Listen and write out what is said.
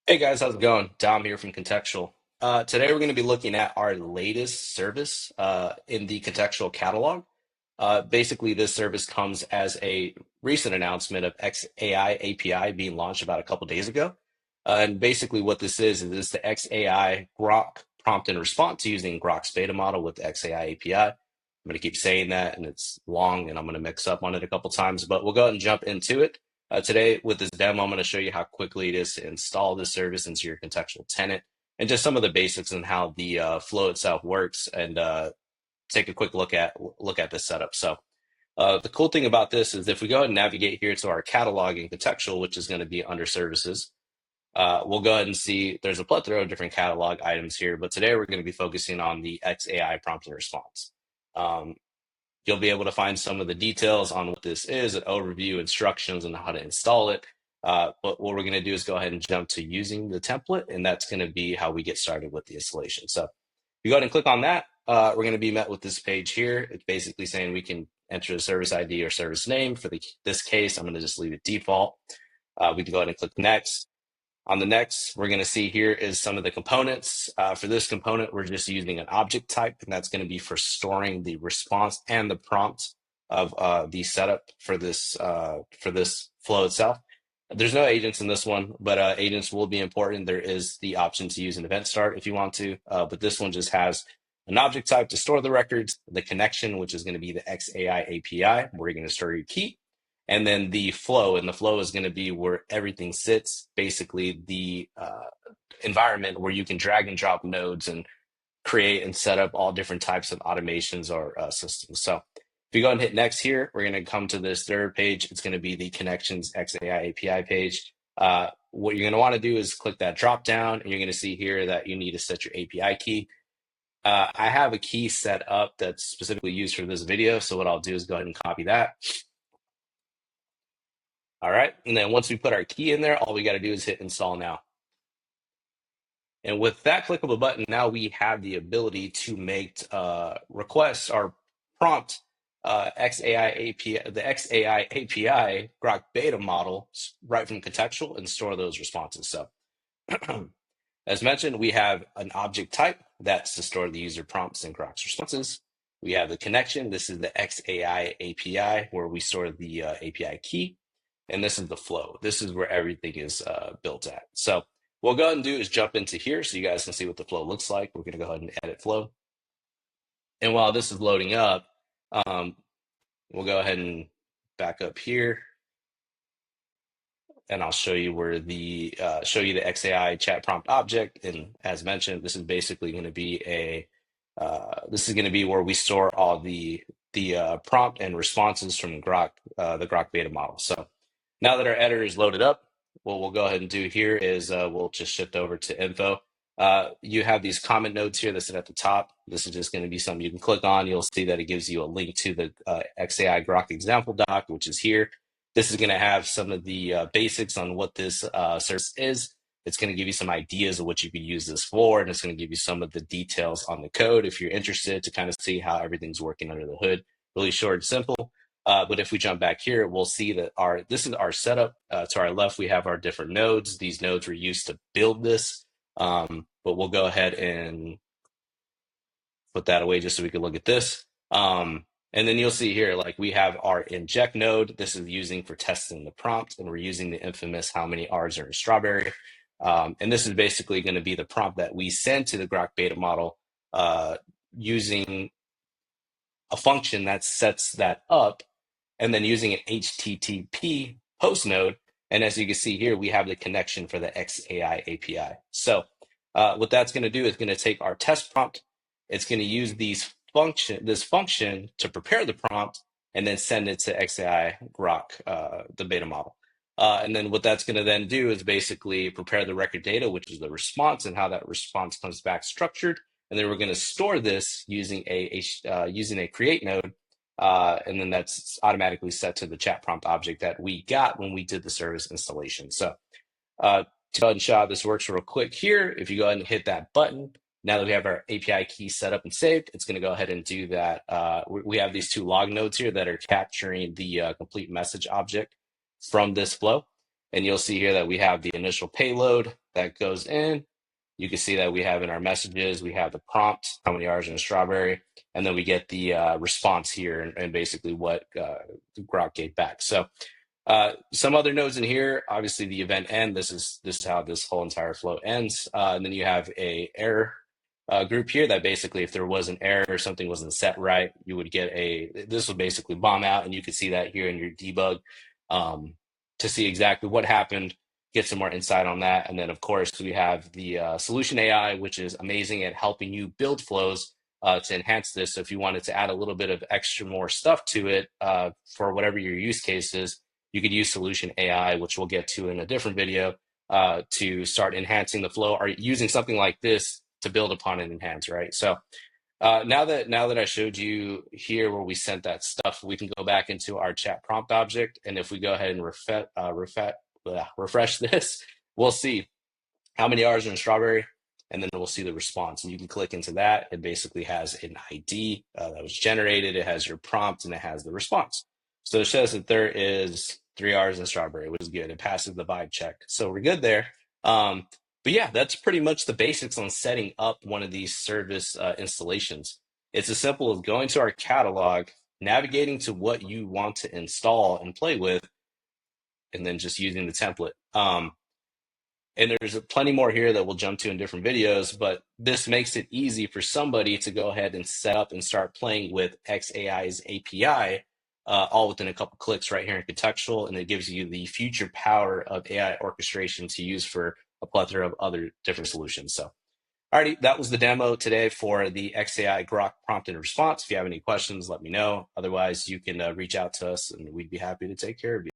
Hey guys, how's it going? Dom here from Contextual. Today we're going to be looking at our latest service in the Contextual catalog. Basically, this service comes as a recent announcement of xAI API being launched about a couple days ago. And basically, what this is it's the xAI Grok prompt and response using Grok's beta model with the xAI API. I'm going to keep saying that, and it's long, and I'm going to mix up on it a couple times, but we'll go ahead and jump into it. Today, with this demo, I'm going to show you how quickly it is to install this service into your contextual tenant and just some of the basics and how the flow itself works and take a quick look at this setup. So the cool thing about this is if we go ahead and navigate here to our catalog in contextual, which is going to be under services, we'll go ahead and see there's a plethora of different catalog items here, but today we're going to be focusing on the xAI prompt and response. Um, You'll be able to find some of the details on what this is, an overview, instructions, and how to install it. But what we're going to do is go ahead and jump to using the template, and that's going to be how we get started with the installation. So if you go ahead and click on that, we're going to be met with this page here. It's basically saying we can enter a service ID or service name. For this case, I'm going to just leave it default. We can go ahead and click next. On the next, we're going to see here is some of the components. For this component, we're just using an object type, and that's going to be for storing the response and the prompt of the setup for this flow itself. There's no agents in this one, but agents will be important. There is the option to use an event start if you want to, but this one just has an object type to store the records, the connection, which is going to be the xAI API, where you're going to store your key, and then the flow. And the flow is going to be where everything sits, basically the environment where you can drag and drop nodes and create and set up all different types of automations or systems. So if you go and hit next here, we're going to come to this third page. It's going to be the connections xAI API page. What you're going to want to do is click that drop down, and you're going to see here that you need to set your API key. I have a key set up that's specifically used for this video. So what I'll do is go ahead and copy that. All right. And then once we put our key in there, all we got to do is hit install now. And with that click of a button, now we have the ability to make requests or prompt xAI API, the xAI API Grok beta model right from contextual and store those responses. So as mentioned, we have an object type that's to store the user prompts and Grok's responses. We have the connection. This is the xAI API where we store the API key. And this is the flow. This is where everything is built at. So what we'll go ahead and do is jump into here so you guys can see what the flow looks like. We're going to go ahead and edit flow. And while this is loading up, we'll go ahead and back up here. And I'll show you where the xAI chat prompt object. And as mentioned, this is basically going to be this is going to be where we store all the prompt and responses from Grok, the Grok beta model. So now that our editor is loaded up, what we'll go ahead and do here is we'll just shift over to info. You have these comment nodes here that sit at the top. This is just going to be something you can click on. You'll see that it gives you a link to the xAI Grok example doc, which is here. This is going to have some of the basics on what this service is. It's going to give you some ideas of what you could use this for, and it's going to give you some of the details on the code if you're interested to kind of see how everything's working under the hood. Really short and simple. But if we jump back here, we'll see that this is our setup. To our left, we have our different nodes. These nodes were used to build this, but we'll go ahead and put that away just so we can look at this. And then you'll see here, like we have our inject node. This is using for testing the prompt, and we're using the infamous how many R's are in strawberry. And this is basically going to be the prompt that we send to the Grok beta model using a function that sets that up, and then using an HTTP host node. And as you can see here, we have the connection for the xAI API. So what that's going to do is going to take our test prompt. It's going to use this function to prepare the prompt and then send it to xAI Grok, the beta model. And then what that's going to then do is basically prepare the record data, which is the response and how that response comes back structured. And then we're going to store this using a create node. And then that's automatically set to the chat prompt object that we got when we did the service installation. So to go ahead and show how this works real quick here, if you go ahead and hit that button, now that we have our API key set up and saved, it's going to go ahead and do that. We have these two log nodes here that are capturing the complete message object from this flow. And you'll see here that we have the initial payload that goes in. You can see that we have in our messages, we have the prompt, how many R's in a strawberry, and then we get the response here and basically what Grok gave back. So some other nodes in here, obviously the event end. This is how this whole entire flow ends. And then you have a error group here that basically, if there was an error or something wasn't set right, you would get this would basically bomb out, and you can see that here in your debug to see exactly what happened, get some more insight on that. And then of course we have the solution AI, which is amazing at helping you build flows to enhance this. So if you wanted to add a little bit of extra more stuff to it for whatever your use case is, you could use solution AI, which we'll get to in a different video, to start enhancing the flow, or using something like this to build upon and enhance, right? So now that I showed you here where we sent that stuff, we can go back into our chat prompt object, and if we go ahead and refresh this, we'll see how many R's in a strawberry, and then we'll see the response. And you can click into that. It basically has an ID that was generated. It has your prompt, and it has the response. So it says that there is 3 R's in strawberry, which is good. It passes the vibe check. So we're good there. But yeah, that's pretty much the basics on setting up one of these service installations. It's as simple as going to our catalog, navigating to what you want to install and play with, and then just using the template. And there's plenty more here that we'll jump to in different videos, but this makes it easy for somebody to go ahead and set up and start playing with xAI's API, all within a couple clicks right here in Contextual, and it gives you the future power of AI orchestration to use for a plethora of other different solutions. So, alrighty, that was the demo today for the xAI Grok prompt and response. If you have any questions, let me know. Otherwise, you can reach out to us, and we'd be happy to take care of you.